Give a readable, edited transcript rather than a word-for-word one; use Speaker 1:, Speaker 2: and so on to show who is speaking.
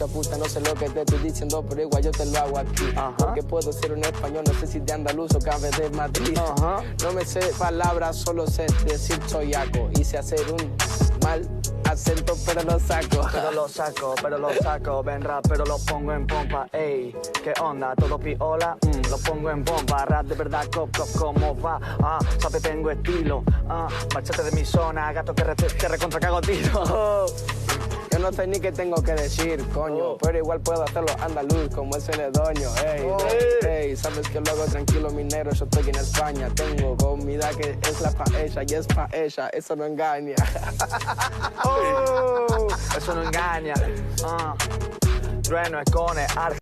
Speaker 1: Mucha puta, no sé lo que te estoy diciendo, pero igual yo te lo hago aquí. Porque puedo ser un español, no sé si de andaluz o cabe de Madrid. No me sé palabras, solo sé decir choyaco. Y sé hacer un mal acento, pero lo saco.
Speaker 2: Pero lo saco, ven rap, pero lo pongo en pompa, ey. ¿Qué onda? ¿Todo piola? Lo pongo en bomba, rap de verdad, ¿cómo va? Sabe, tengo estilo, márchate de mi zona, gato que recontra cago tiro.
Speaker 1: Yo no sé ni qué tengo que decir, coño, pero igual puedo hacerlo andaluz como es el edoño, ey, sabes que lo hago tranquilo, mi negro, yo estoy en España, tengo comida que es la paella y es paella, eso no engaña.
Speaker 2: Eso no engaña. Trueno, Skone,